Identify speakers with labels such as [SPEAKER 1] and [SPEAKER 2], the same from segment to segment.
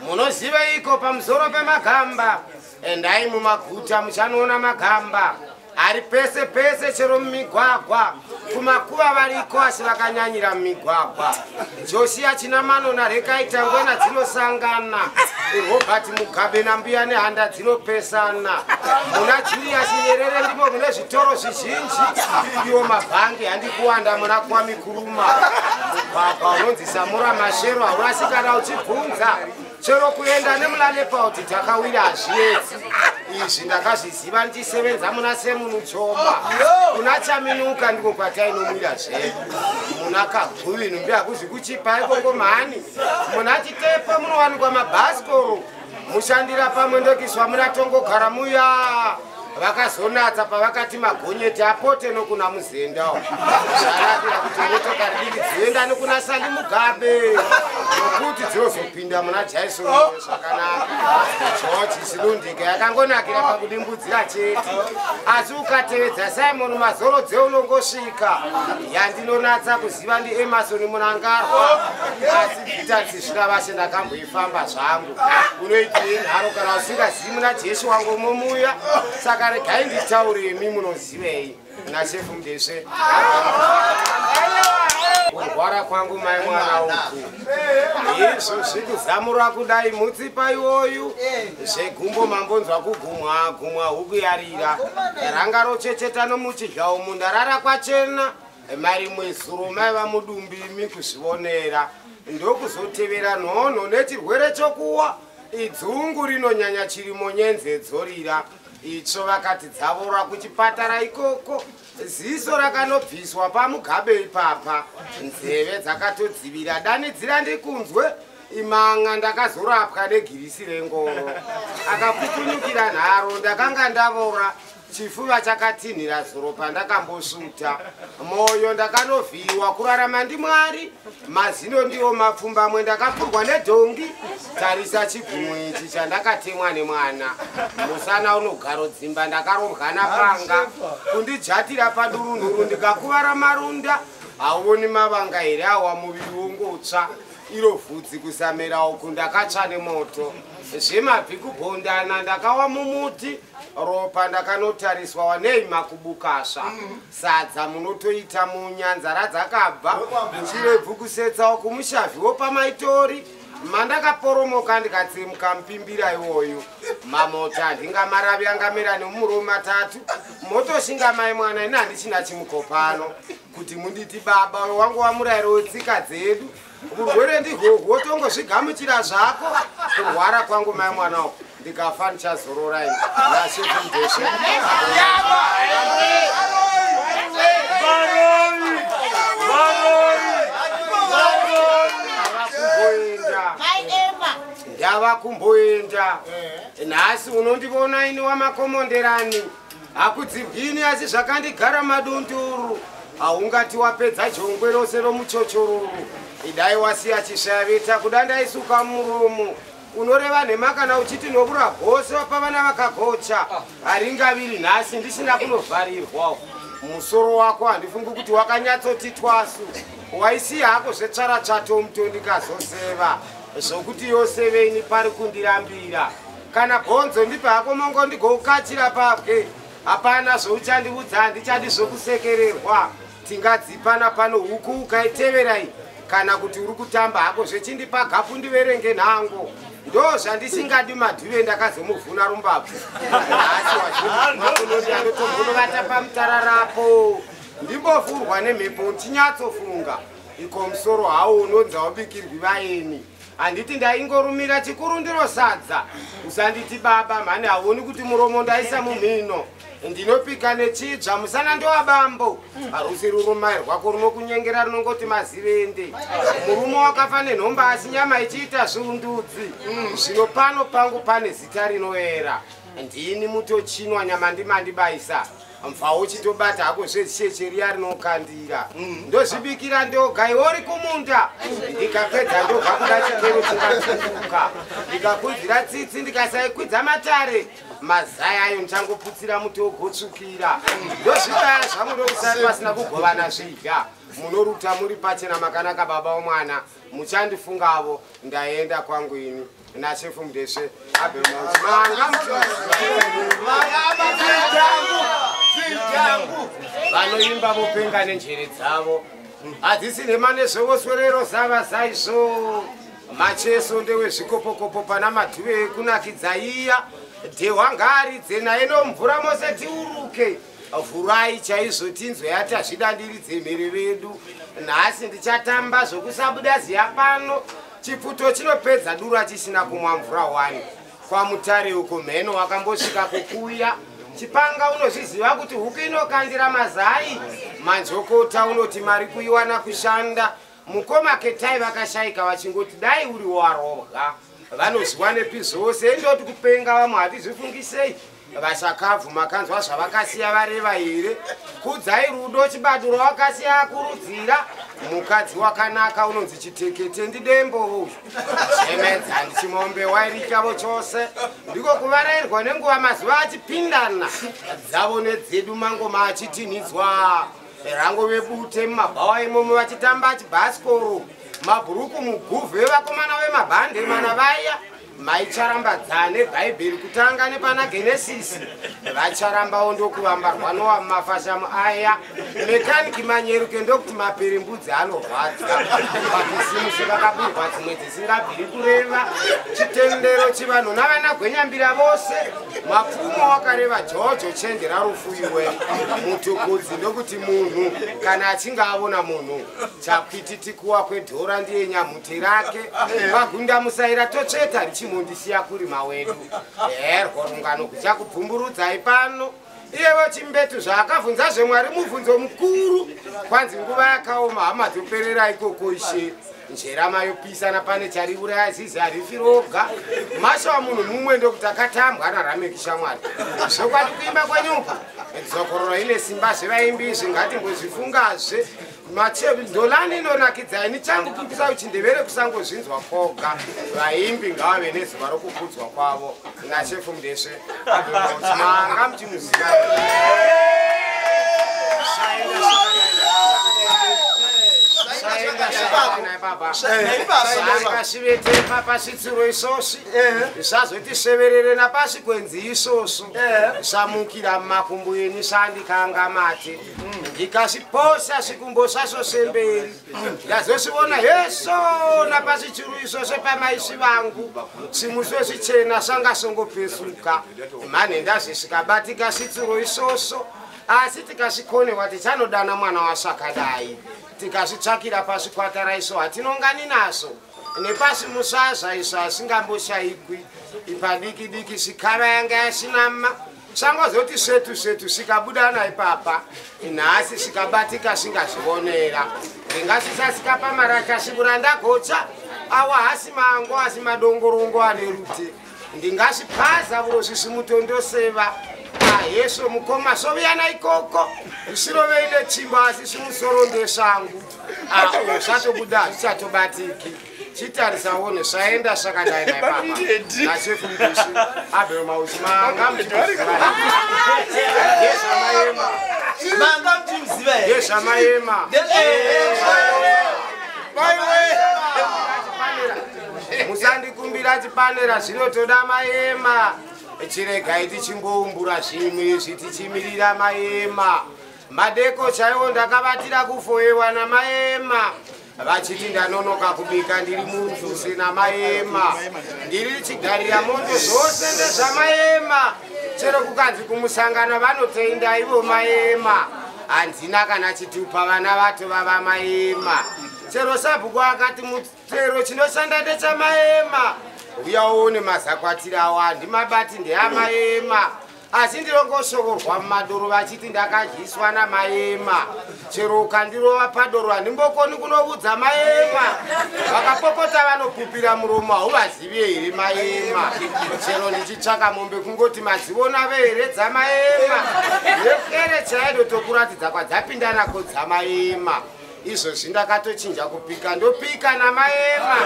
[SPEAKER 1] Munozivei ko pamusoro pemagamba. Endai mumaguta muchanoona magamba. Ari pese pese chero mumigwagwa. Kumakuva variko asi vakanyanyira mumigwagwa. Josia Chinamano naReka Itangwena dzinosangana. Robert Mugabe naMbuya neHanda dzinopesana. Muna Julius Nyerere ndimo mune zvitoro zvizhinji. Iwo mabhangi handikuwanda muna Kwame Nkrumah. Mugwagwa unonzi Samora Machel haurasikana uchibvunza. Chero kuenda nemulalepa kuti takawira hazviedzi. Izvi ndakazviziva ndichisevenza muna Semunu Choma. Kuna Chaminuka ndiko kwatainomwira zvedu. Muna Kaguvinu mbuya kuzvikuchipai koko mhani. Muna Chitepo munowanikwa mabhasikoro. Mushandira pamwe ndokiswa muna Tongogara muya. Vakazonatsa pavakati magonyeti apote nokuna Muzendawo. Zvaratira kuti motokari diki dzienda nokuna Sandi Mugabe. Nokuti dzinozopinda muna Jason zvakanaka. George Silundike yakangonakira pakudimbudzira chete. Asi ukatevedza Simon Mazoro dzeunongosvika. Yandinonatsa kuziva ndiEmerson Munangarwa. Asi Vitansi Zviravashe ndakamboifamba zvangu. Unoitirei nharo kana usingazivi muna Jesu wangu mumuya. Saka regai nditaure imi munozivei naShefu Mudeshe. Kurwara kwangu mai mwana uku. Izvo zvikuzamura kudai mutsipa iwoyu. Zvegumbo mambonzwa kugumwa huku yarira. Ranga rochecheta nomuchidya umu ndarara kwachena. Mari mwezuro maiva mudumbi imi kuzvionera. Ndokuzotevera nhono nechirwere chokuwa. Idzungu rinonyanya chirimo nyenze dzorira. Itsvo vakati dzavora kuchipatara ikoko. Ziso rakanobviswa paMugabe ipapa. Nzeve dzakatodzivira danidzira ndikunzwe. Imanga ndakazorapwa negirisi rengoro. Akapukunyukira nharo ndakanga ndavora. Chifuva chakatinhira zuro pandakambosvuta. Moyo ndakanovhiyiwa kurarama ndiMwari. Mazino ndiwo mapfumbamwe ndakapfurwa nedhongi. Tarisa chigumwe ichi chandakatemwa nemwana. Musana unogaro dzimba ndakarombwana panga. Kundijatira padurunhuru ndikakuvara marunda. Hauoni mavanga here awa muviri wongotsva. Iro vhudzi kusamerawo kundakatsva nemoto. Zvemabvi kubhondana ndakawa mumuti. Ropa ndakanotariswa wanei makubukasva. Sadza munotoita munyanza radzakabva. Chirebvu kusetsawo kumushavhiwo pamaitori. Mandakaporomoka ndikatsemuka mupimbira iwoyo. Mamota handingamaravi angamera nemurume atatu. Motoshinga mai mwana ina handichina chimukopano. Kuti munditi baba wangu wamurayiro wetsika dzedu. Urwere ndihwohwo tongozvigamuchira zvako. Kurwara kwangu mai mwana uku ndikafa ndichazorora ini. naShefu Mudeshe. Ndava kumboenda. Nhasi unondivona ini wamakomonderani. Hakudzibwini asi zvakandigara madunturu. Haungati wapedza jongwe rose romuchochororo. Idai wasiya chishaveta kuda ndaisuka muromo. Unoreva nhema kana uchiti nokura bhose wapavana vakagocha. Haringaviri nhasi ndisina kunovharirwa. Musoro wako handifungi kuti wakanyatsoti twasu. Waisiya hako zvetsvara tsvato mutondikazoseva. Zvokuti yoseveini pari kundirambira. Kana bhonzo ndipa hako mongo ndigokachira pabwe. Hapana zvouchandiudza handichadi zvokusekererwa. Tingadzipana pano huku ukaiteverai. Kana kuti uri kutamba hako zvechindipa gapu ndiverenge nhango. Ndo zvandisingadi madhuve ndakazomuvhuna rumbabvu. Asi wazvinondi anotombovata pamutararapo. Ndimbovhurwa nemhepo ndichinyatsofunga. Iko musoro hawo unonza wabikirwi vaeni. Handiti ndaingorumira chikuru ndiro sadza. Usanditi baba mhani hauoni kuti muromo ndaisa mumhino. Ndinopika nechidzva musana ndowabambo. Harusi rurumai rwako runokunyengera runongoti mazivende. Murume wakafa nenhomba asi nyama ichiita zviundudzi. Zvino pano pangu pane zita rinoera. Ndini mutochinwa nyama ndimandibaisa. Mfawo chitobata hako zvechecheriya rinokandira. Ndozvibikira ndoga iwori kumunda. Ndikapedza ndoga kuda chikero chingatuka. Ndikakwidza tsitsi ndikasakwidza matare. Mazaya ayo nchangoputsira muti wogotsukira. Ndozvibaya zvamuno kusari pasina kugovana zvidya. munoruta muri pachena makanaka baba womwana muchandifungavo ndaenda kwangu ini nachefu mudeshe vanoimba vopenga nenjere dzavo hadzisi nemanezvovoswerero zava saizvo macheso ndewezvikopokopo pana madhuve ekunakidza iya dhewangaaridze naye nomvura mose tiuruke vhurai chaizvo tinzwe yati hazvidandiridze mhere vedu nhasi ndichatamba zvokusabuda ziya pano chipfuto chinopedza dura chisina kumwa mvura 1 kwamutare uko mheno wakambosvika kukuya chipanga unozviziva kuti huku inokandira mazai manzokota unoti mari kuiwana kushanda mukomaketai vakashayika vachingoti dai uri warovha vanoziva nepi zvose ndoti kupenga vamwe hatizvifungisei vashakabvu makanzwa zvavakasiya vareva here kudzai rudo chibaduro wakasiya akurudzira mukadzi wakanaka unonzi chitekete ndidembo chemedza ndichimombe wairichavo chose ndiko kuvarayirwa nenguva mazuva achipindana dzavo nedzedu mangoma achitinidzwa rango vebute mumabhawa imomo vachitamba chibhasikoro mabhuruku muguvhe vakomana vemabhande mana vaya maicharambadzane bhaibheri kutanga nepana genesisi vacharambawo ndokuvambarwa nowa mumafashamu aya mekaniki manyeruke ndokuti maperembudzi anorwadza pakisimusi vakabirwa dzimwe dzisingabviri kureva chitendero chivanhu navana gwenyambira vose mapfumo wakareva jojo chenjera rufuiwe mutukudzi ndokuti munhu kana achinge avona munhu chakwititikuwa kwedhora ndiye nyamute rake vagundamusaira totsveta richimundisiya kurima wedu herwo rungano kuchakubvumburudzai pano iyevo chimbetu zvaakabvunza zvemwari mubvunzo mukuru kwanzi nguva yakaoma hama dzoperera ikoko ishe njera mayopisana pane chariuraya zizi harifi roga masha wa munhu mumwe ndokuti akatambwa naramekisha mwari zvokwadi kuimba kwenyuka dzokororo ine simba zvevaimbi zvingatingozvifungazve ndolani inonakidzai nichangu kupisa uchindevere kusangozvinzwa koga vaimbi ngavave nezuva rokukudzwa kwavo nachefu mudeshe manga muchimuziva ngashivete papasvitsiro isosi zvazotiseverere napasi kwenzi isoso samukira mumakumbo enyu sandikanga mate ndikasiposa zvikumbo zvaso semberi ndazosivona heso napasichiro isose pamaisi vangu simuswe zvichena sangasongopesuka mane ndazvisikabatika sitsiro isoso asi tikasikonewa tichanodana mwana wasakadai tikazvitsvakira pasi kwataraiso hatinongani naso nepasi musaza iso asingamboshayikwi ipadiki diki zvikava yanga yasinama sangozoti setu sikabuda ipapa nhasi sikabatika singazvionera ndingasisasika pamaraka sivura ndagocha awa hasi mango hasi madongorongo ane rute ndingasiphaza vuro zvisimutondoseva yeso mukoma soviyana ikoko zviroveine chimba asi simusoro ndesangu zvatobuda zvichatobatiki chitarisaone zvaenda zvakadai naipapa nachefundisi abhemauchimanga yezvamaema musandikumbira chipanera zvinotoda maema chiregai tichimboumbura zvimwe zvitichimirira maema madeko chaiwo ndakavatira kufoyewa namaema vachiti ndanonoka kubika ndiri mudhuze namaema ndiri chigarira mondo zvose ndezvamaema chero kukanzi kumusangano vanoteinda ivo maema handina kana chitupa vana vato vava maema chero sabhuku akati mutero chinoshanda ndechamaema uyaone mazakwatira awo handimabati ndeamaema asi ndirongosokorwa mumadoro vachiti ndakadliswa namaema chero ukandirova padoro handimbokoni kunoudza maema vakapopota vanopupira muromo hauvazivi here maema chero ndichitsvaka mombe kungoti madziona vehere dzamaema nekere chaido tokuratidza kwadzapinda nako dzamaema izvozvi ndakatochinja kupika ndopika namaema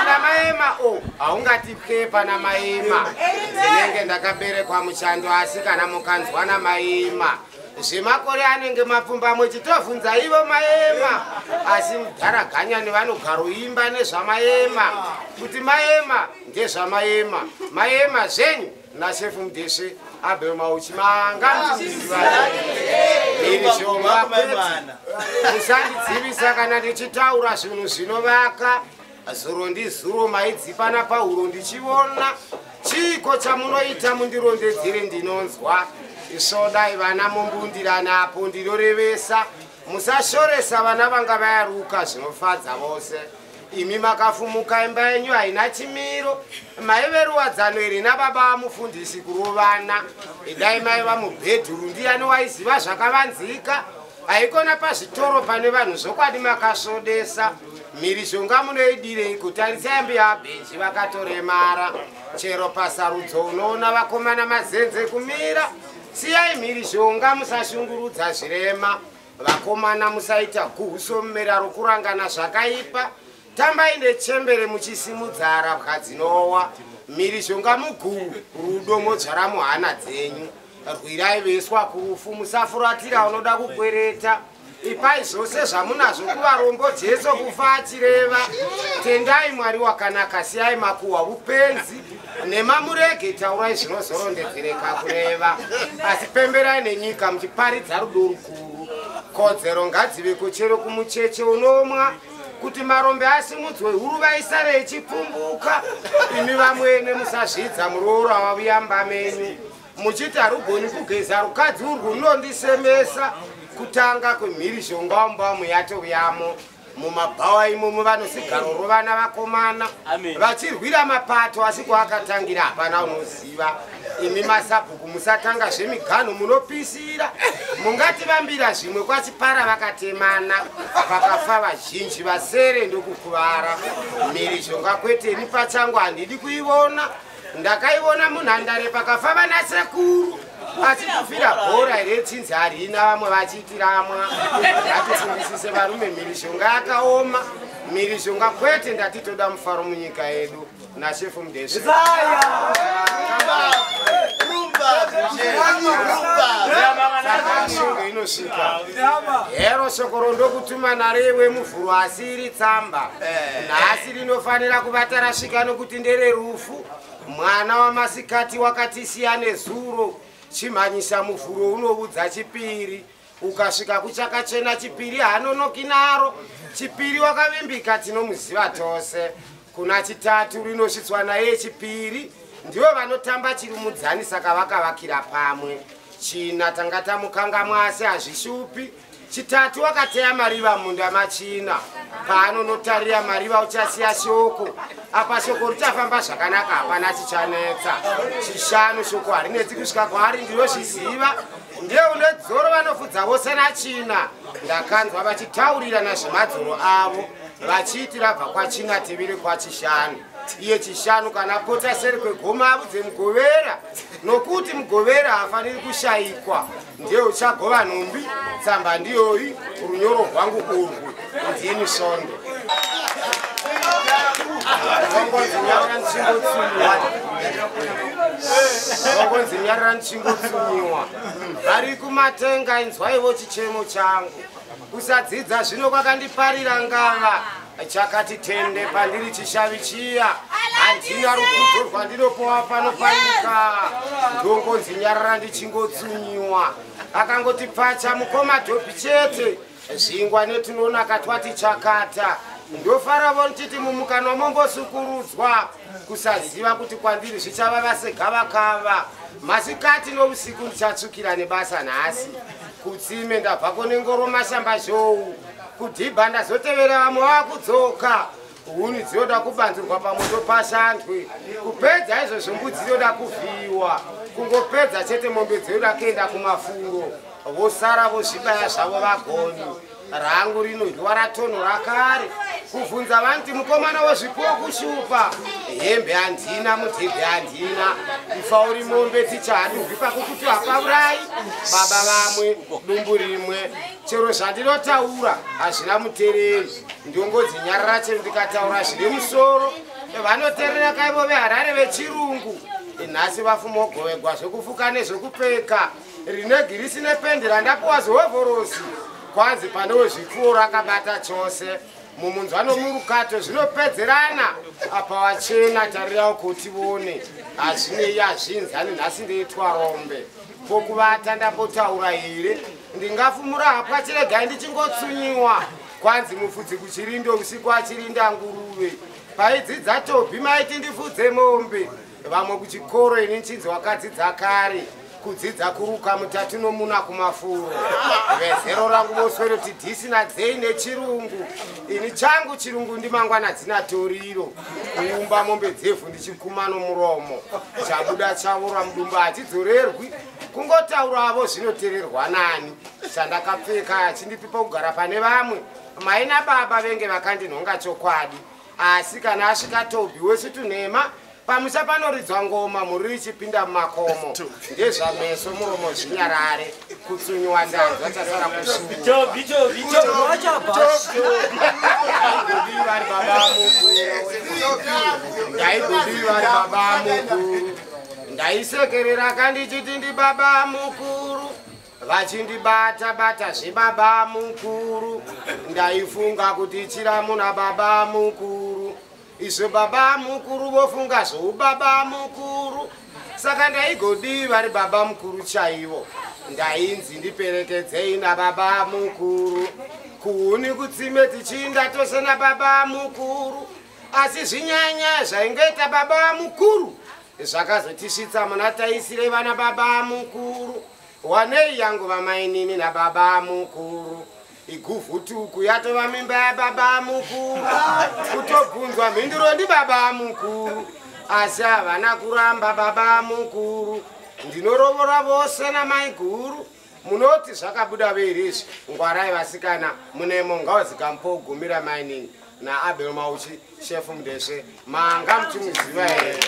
[SPEAKER 1] namaema haungatipwepa namaema ndinenge ndakaberekwa muchando asi kana mukanzwa namaema zvemakore anenge mapfumbamwe chitovhunza ivo maema asi mudharaganya nevanogaro imba nezvamaema kuti maema ndezvamaema maema zvenyu naShefu Mudeshe Abel uchimanga musandidzivisa kana ndichitaura zvinhu zvinovaka zuro ndizuro maidzipana pahuro ndichiona chiko chamunoita mundirondedzere ndinonzwa isodai vana mumbundiranapo ndinorevesa musashoresa vana vanga vayaruka zvinofadza vose imi makafumuka imba yenyu haina chimiro maiveruwadzano iri nababa vamufundisi kurovana idai maiva mubhedhuru ndiani waiziva zvakavanzika haikona pazvitoro pane vanhu zvokwadi makasvodesa mhirizhonga munoidirei kutarisa yambi yabhenji vakatoremara chero pasarudzo unoona vakomana mazenze kumira siyai mhirizhonga musashungurudza zvirema vakomana musaita guhuso mumeraro kurangana zvakaipa tambai nechembere muchisimudza arabwa dzinowa mhirizhonga muguru rudo modzvara muhana dzenyu rwirai veswa kurufu musafuratira unoda kukwereta ipai zvose zvamunazvo kuvarombo Jesu kufa achireva tendai Mwari wakanaka siyai makuhwa upenzi nemamurege taurai zvinozorondedzereka kureva asi pemberai nenyika muchiparidza rudo rukuru kodzero ngadzive kuchero kumucheche unomwa kuti marombe asimudzwe huruva isare ichipumbuka imi vamwene musazvidza muroora wavuyamba menyu muchiti harugoni kugeza rukadzi urwu runondisemesa kutanga kwemhirizhonga wambamu yatouyamo mumabhawa imomo vanosigaro rovana vakomana vachirwira mapato asi kwaakatangira hapana unoziva imi masabhuku musatanga zvemiganho munopisira mungati vambira zvimwe kwachipara vakatemana pakafa vazhinji vasere ndokukuvara mhirizhonga kwete ini pachangu handidi kuivona ndakaiona munhandare pakafa vanasekuru asi kufira bhora retsinzi harina vamwe vachiitiramwa ngatifungisise varume mhirizhonga yakaoma mhirizhonga kwete ndatitoda mufaro munyika yedu naShefu Mudeshe shoko inosvika hero shoko rondokutuma narewe muvhuro asi iri tsamba nhasi rinofanira kuvata rasvika nokuti ndererufu mwana wamasikati wakatisiya nezuro chimhanyisa muvhuro unoudza chipiri ukasvika kuchakachena chipiri hanonoki naro chipiri wakavimbika tinomuziva tose kuna chitatu rinosvitswa naye chipiri ndivo vanotamba chirumudzani saka vakavakira pamwe china tanga tamukanga mwasi hazvishupi chitatu wakateya mariva munda machina paanonotarira mariva uchasiya shoko apa shoko richafamba zvakanaka hapana chichanetsa chishanu shoko harinetsi kusvika kwaari ndinozviziva ndiye unedzoro vanofudza vose nachina ndakanzwa vachitaurira nazvemadzoro avo vachiti rabva kwachina tevere kwachishanu iye chishanu kana pota seri kwegoma avudze mugovera nokuti mugovera hafaniri kushayikwa ndiye uchagova nhumbi tsamba ndiyoyi runyoro rwangu urwu ndini svondo vongonzinyarira ndichingotsumiwa vari kumatenga inzwaivo chichemo changu kusadzidza zvino kwakandiparira ngava chakati tende pandiri chishavi chiya handina rukudzo rwandinopowa pano panyika ndongonzinyarira ndichingotsunyiwa akangoti pacha mukoma dhopi chete zvingwa netinoona katwati chakata ndofaravo ndichiti mumukanwa mombosukurudzwa kusaziva kuti kwandiri zvichavava segavakava masikati nousiku ndichatsukira nebasa nhasi kutsime ndabvako nengoro mashamba zhou kudhibha ndazotevera vamwe vakudzoka huni dzinoda kubanzurwa pamoto pashandwe kupedza izvozvo mbudzi dzinoda kuvhiyiwa kungopedza chete mombe dzinoda kuenda kumafuro vosara vozvibaya zvavo vagoni rangu rinodyiwa ratonhora kare kuvhunza vanti mukomana wezvipuwo kushupa hembe handina mudhebhe handina ifa uri mombe tichahadubvi pakukuti hapaurai baba vamwe dumbu rimwe chero zvandinotaura hazvina mutereri ndongodzinyarira chero ndikataura zviri musoro vanoterera kaivo veharare vechirungu nhasi vafumogovegwa zvekufuka nezvekupfeka rine girisi nependi randapuwa zhovhorosi kwanzi panewo zvipfuwo rakabata chose mumunzwano murukato zvinopedzerana apa wachena tarirawo kuti vone hazvinei hazvinzani nhasi ndeitwa rombe pokuvata ndambotaura here ndingafumura hapwa chiregai ndichingotsunyiwa kwanzi mufudzi kuchirindo usiku achirinda nguruve paidzidza Tobhi maiti ndifudze mombe vamwe kuchikoro ini nchinzi wakadzidza kare kudzidza kuruka mutatu nomuna kumafuro vezero rangu vosweroti dhisina dzei nechirungu ini changu chirungu ndimangwana dzina toriro kuumba mombe dzevhu ndichikuma nomuromo chabuda chavura mudumbu hachidzorerwi kungotauravo zvinoteererwa nani chandakapfeka achindipipa kugara pane vamwe mai nababa venge vakandinhonga chokwadi asi kana asvika Tobhi wese tunhema pamusha panoridzwa ngoma muri ichipinda mumakomo ndezvameso muromo zvinyarare kutsunyiwa ndanzwa chasara kushuvaaigobivi vari baba mukuru ndaisekerera kandichiti ndi baba mukuru vachindibata zvebaba mukuru ndaifunga kuti chiramuna baba mukuru izvo baba mukuru vofunga zvoubaba mukuru saka ndaigodivi vari baba mukuru chaivo ndainzi ndiperekedzei nababa mukuru kuhuni kutsime tichiinda tose nababa mukuru asi zvinyanya zvaingoita baba mukuru zvakazotisvitsa muna taisire vana baba mukuru wanei yangu vamainini nababa mukuru iguvhutuku yatova mimba yababa mukuru kutobvunzwa mhinduro ndibaba mukuru asi havana kuramba baba mukuru ndinorovora vose namai guru munoti zvakabuda veirezvi ngwarai vasikana munemo ngawazikamupogumira mainini naabel mauchi shefu mudeshe manga muchimuziva here